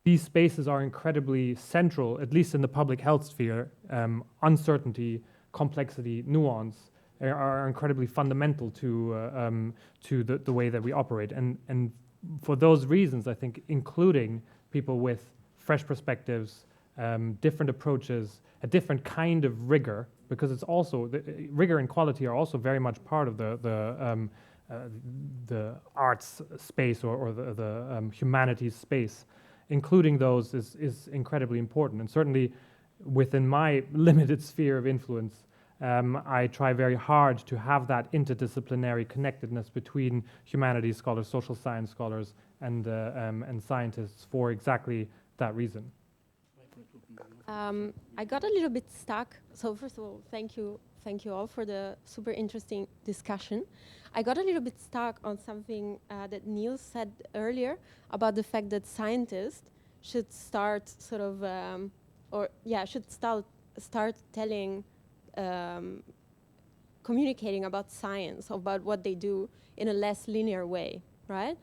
these spaces are incredibly central, at least in the public health sphere. Uncertainty, complexity, nuance are incredibly fundamental to the way that we operate. And for those reasons, I think including people with fresh perspectives, different approaches, a different kind of rigor, because it's also rigor and quality are also very much part of the arts space or the humanities space. Including those is incredibly important, and certainly within my limited sphere of influence, I try very hard to have that interdisciplinary connectedness between humanities scholars, social science scholars, and scientists for exactly that reason. I got a little bit stuck. So first of all, thank you all for the super interesting discussion. I got a little bit stuck on something that Nils said earlier about the fact that scientists should start start telling, communicating about science, about what they do in a less linear way, right?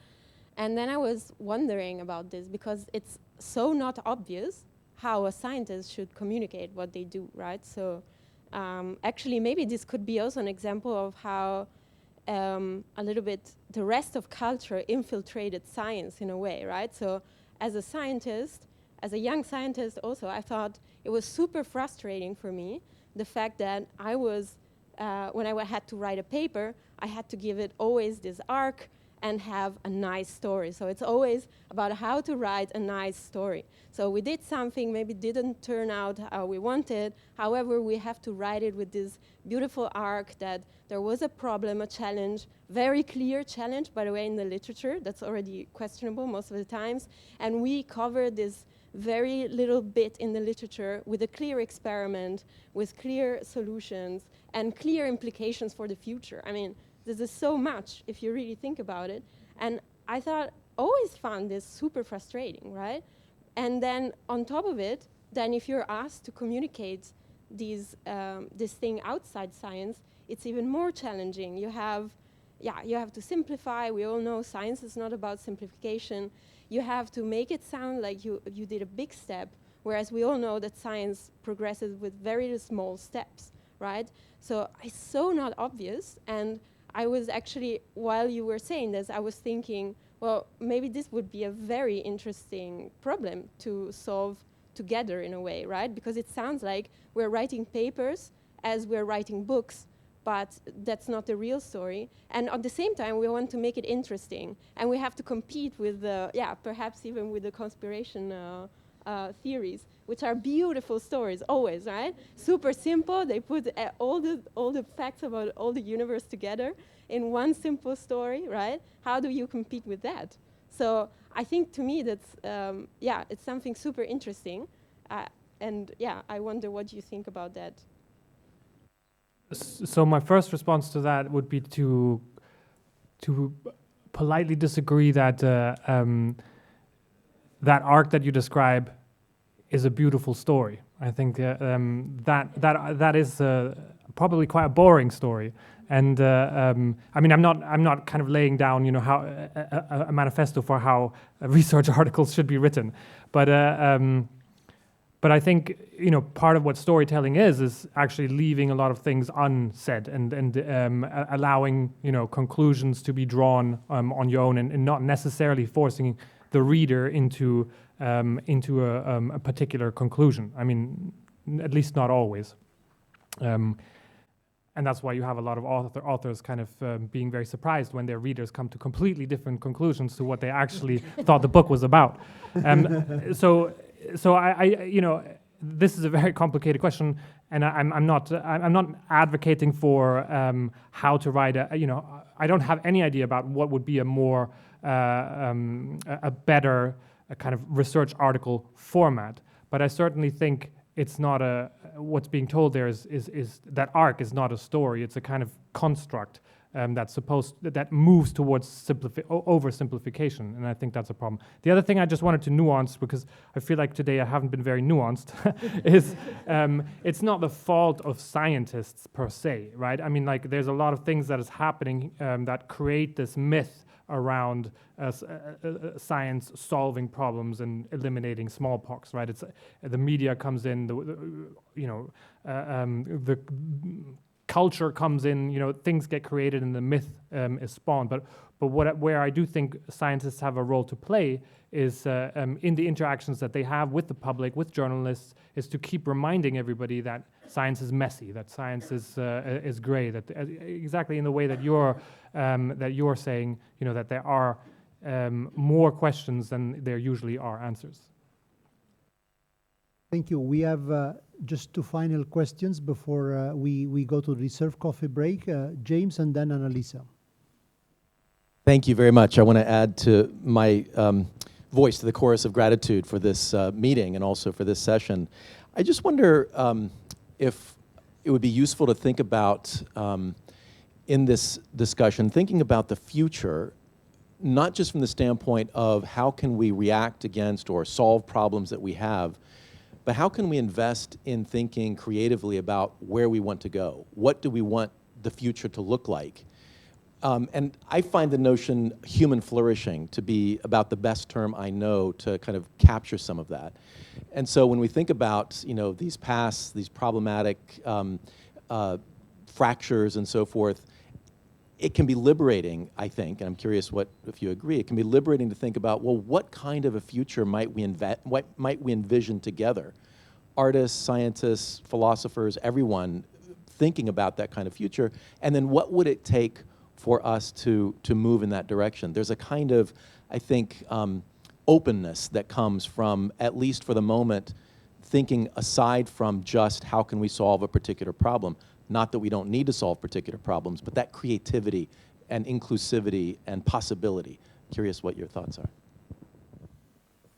And then I was wondering about this because it's so not obvious how a scientist should communicate what they do, right? So actually, maybe this could be also an example of how a little bit the rest of culture infiltrated science in a way, right? So as a scientist, as a young scientist also, I thought it was super frustrating for me, the fact that I was, when I had to write a paper, I had to give it always this arc and have a nice story. So it's always about how to write a nice story. So we did something, maybe didn't turn out how we wanted. However, we have to write it with this beautiful arc that there was a problem, a challenge, very clear challenge, by the way, in the literature. That's already questionable most of the times. And we covered this very little bit in the literature with a clear experiment, with clear solutions and clear implications for the future. I mean, this is so much if you really think about it. And I thought, always found this super frustrating, right? And then on top of it, then if you're asked to communicate these, this thing outside science, it's even more challenging. You have to simplify. We all know science is not about simplification. You have to make it sound like you did a big step, whereas we all know that science progresses with very small steps, right? So it's so not obvious. And I was actually, while you were saying this, I was thinking, well, maybe this would be a very interesting problem to solve together in a way, right? Because it sounds like we're writing papers as we're writing books, but that's not the real story. And at the same time, we want to make it interesting. And we have to compete with the, perhaps even with the conspiration theories, which are beautiful stories always, right? Super simple. They put all the facts about all the universe together in one simple story, right? How do you compete with that? So I think to me that's it's something super interesting, and I wonder what you think about that. So my first response to that would be to politely disagree that that arc that you describe is a beautiful story. I think that is probably quite a boring story. And I mean, I'm not kind of laying down, you know, how a manifesto for how research articles should be written, but I think, you know, part of what storytelling is actually leaving a lot of things unsaid and allowing, you know, conclusions to be drawn on your own and not necessarily forcing the reader into a particular conclusion. I mean, at least not always. And that's why you have a lot of authors kind of being very surprised when their readers come to completely different conclusions to what they actually thought the book was about. So I you know, this is a very complicated question, and I'm not advocating for how to write a, you know, I don't have any idea about what would be a more a better kind of research article format, but I certainly think it's not what's being told there is that arc is not a story. It's a kind of construct that moves towards oversimplification, and I think that's a problem. The other thing I just wanted to nuance, because I feel like today I haven't been very nuanced, is it's not the fault of scientists per se, right? I mean, like, there's a lot of things that is happening that create this myth around science solving problems and eliminating smallpox, right? It's the media comes in, the culture comes in, you know, things get created and the myth is spawned. But where I do think scientists have a role to play is in the interactions that they have with the public, with journalists, is to keep reminding everybody that science is messy, that science is gray, that exactly in the way that you're saying, you know, that there are more questions than there usually are answers. Thank you. We have just two final questions before we go to the serve coffee break. James and then Annalisa. Thank you very much. I want to add to my voice to the chorus of gratitude for this meeting and also for this session. I just wonder if it would be useful to think about, in this discussion, thinking about the future, not just from the standpoint of how can we react against or solve problems that we have, but how can we invest in thinking creatively about where we want to go? What do we want the future to look like? And I find the notion human flourishing to be about the best term I know to kind of capture some of that. And so when we think about, you know, these past, these problematic fractures and so forth, it can be liberating, I think, and I'm curious if you agree, it can be liberating to think about, well, what kind of a future might we envision together? Artists, scientists, philosophers, everyone thinking about that kind of future, and then what would it take for us to move in that direction? There's a kind of, I think, openness that comes from, at least for the moment, thinking aside from just how can we solve a particular problem. Not that we don't need to solve particular problems, but that creativity and inclusivity and possibility. Curious what your thoughts are.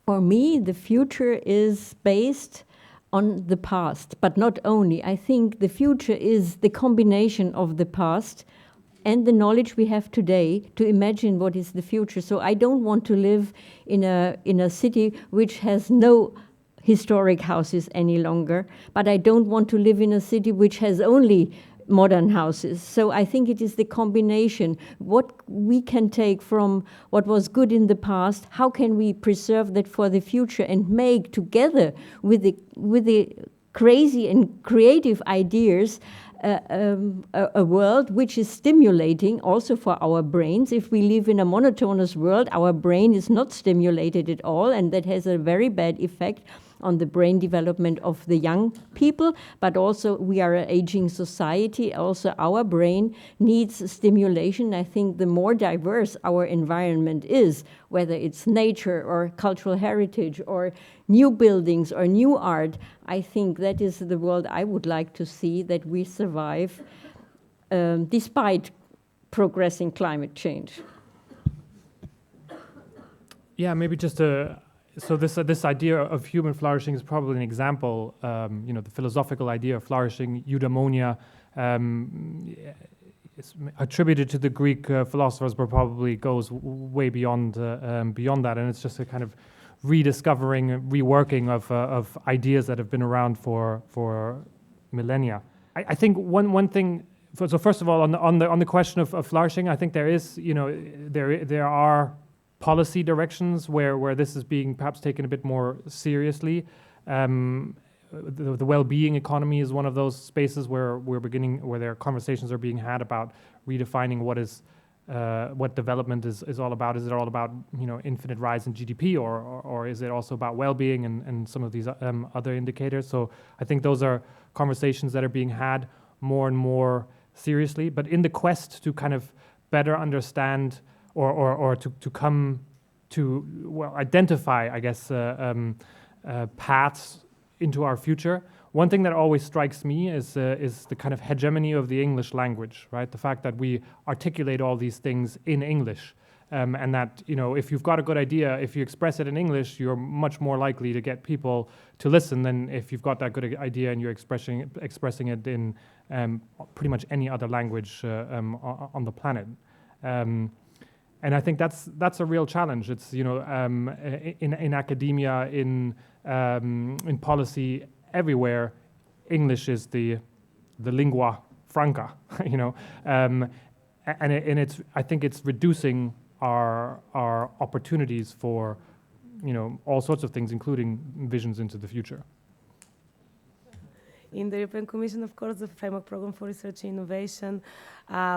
For me, the future is based on the past, but not only. I think the future is the combination of the past and the knowledge we have today to imagine what is the future. So I don't want to live in a city which has no historic houses any longer, but I don't want to live in a city which has only modern houses. So I think it is the combination. What we can take from what was good in the past, how can we preserve that for the future and make together with the crazy and creative ideas a world which is stimulating also for our brains. If we live in a monotonous world, our brain is not stimulated at all, and that has a very bad effect on the brain development of the young people, but also we are an aging society. Also, our brain needs stimulation. I think the more diverse our environment is, whether it's nature or cultural heritage or new buildings or new art, I think that is the world I would like to see, that we survive despite progressing climate change. Yeah, maybe just so this idea of human flourishing is probably an example. The philosophical idea of flourishing, eudaimonia, it's attributed to the Greek philosophers, but probably goes way beyond that, and it's just a kind of rediscovering, reworking of ideas that have been around for millennia. I think one thing. So first of all, on the question of flourishing, I think there is, there are policy directions where this is being perhaps taken a bit more seriously. The well-being economy is one of those spaces where there are conversations are being had about redefining what development is all about. Is it all about infinite rise in GDP, or is it also about well-being and some of these other indicators? So I think those are conversations that are being had more and more seriously. But in the quest to kind of better understand or to come to identify, I guess, paths into our future. One thing that always strikes me is the kind of hegemony of the English language, right? The fact that we articulate all these things in English, and that if you've got a good idea, if you express it in English, you're much more likely to get people to listen than if you've got that good idea and you're expressing it in pretty much any other language on the planet. And I think that's a real challenge. It's in academia, in policy, everywhere, English is the lingua franca, and I think it's reducing our opportunities for all sorts of things, including visions into the future. In the European Commission, of course, the Framework Programme for Research and Innovation,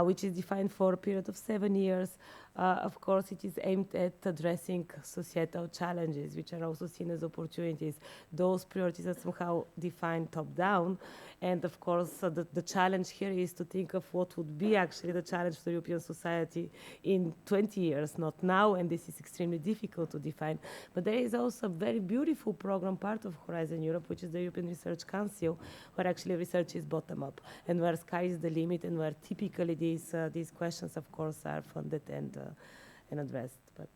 which is defined for a period of 7 years, of course, it is aimed at addressing societal challenges, which are also seen as opportunities. Those priorities are somehow defined top-down, and of course, the challenge here is to think of what would be actually the challenge for European society in 20 years, not now, and this is extremely difficult to define. But there is also a very beautiful program, part of Horizon Europe, which is the European Research Council, where actually research is bottom-up, and where sky is the limit, and where typically these questions, of course, are funded and addressed. But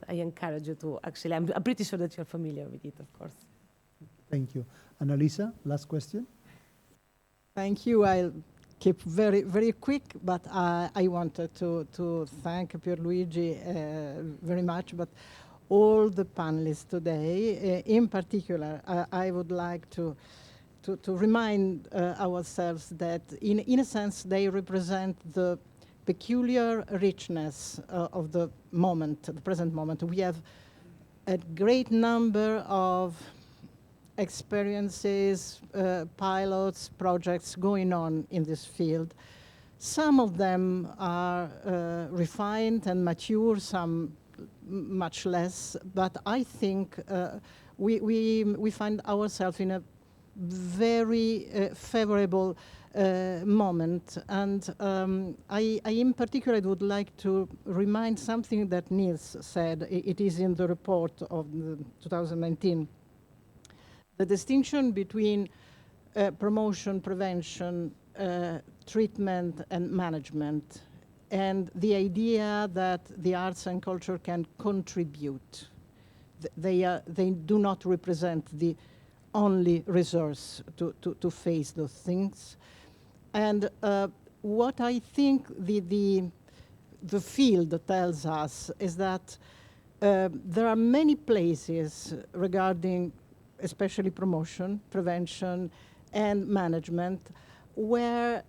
I encourage you to actually, I'm pretty sure that you're familiar with it, of course. Thank you. Annalisa, last question. Thank you. I'll keep very, very quick, but I wanted to thank Pierluigi very much, but all the panelists today. In particular, I would like to remind ourselves that in a sense they represent the peculiar richness of the moment, the present moment. We have a great number of experiences, pilots, projects going on in this field. Some of them are refined and mature, some much less, but I think we find ourselves in a very favorable moment, and I in particular would like to remind something that Nils said. It is in the report of 2019. The distinction between promotion, prevention, treatment, and management, and the idea that the arts and culture can contribute. They do not represent the only resource to face those things. And what I think the field tells us is that there are many places regarding especially promotion, prevention, and management, where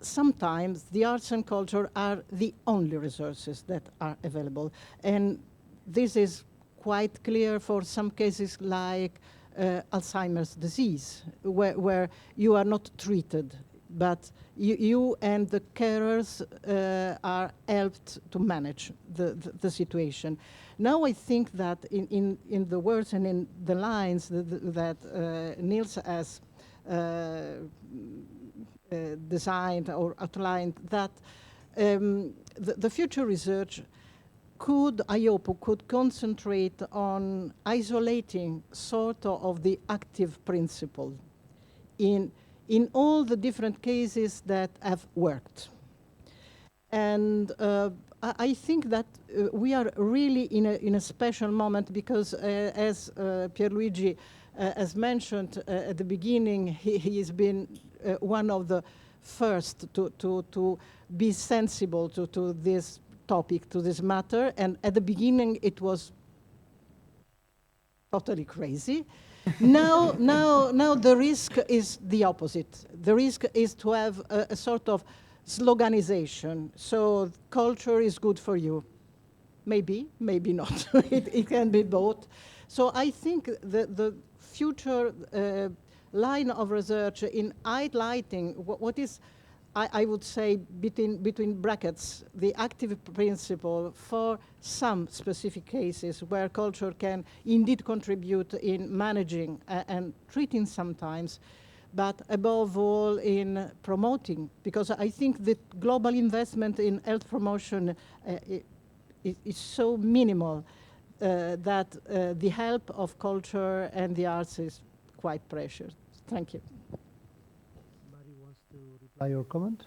sometimes the arts and culture are the only resources that are available. And this is quite clear for some cases like Alzheimer's disease, where you are not treated, but you and the carers are helped to manage the situation. Now I think that in the words and in the lines that Nils has designed or outlined, that the future research could, I hope, could concentrate on isolating sort of the active principle in all the different cases that have worked. And I think that we are really in a special moment because as Pierluigi has mentioned at the beginning, he has been one of the first to be sensible to this topic, to this matter. And at the beginning, it was totally crazy. Now the risk is the opposite. The risk is to have a sort of sloganization. So culture is good for you. Maybe, maybe not. It can be both. So I think the future line of research in highlighting what is, I would say, between brackets, the active principle for some specific cases where culture can indeed contribute in managing and treating sometimes, but above all in promoting, because I think the global investment in health promotion is so minimal that the help of culture and the arts is quite precious. Thank you. Somebody wants to reply your comment?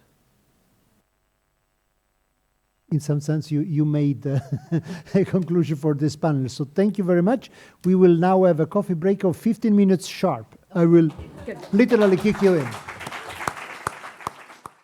In some sense, you made a conclusion for this panel. So thank you very much. We will now have a coffee break of 15 minutes sharp. I will literally kick you in.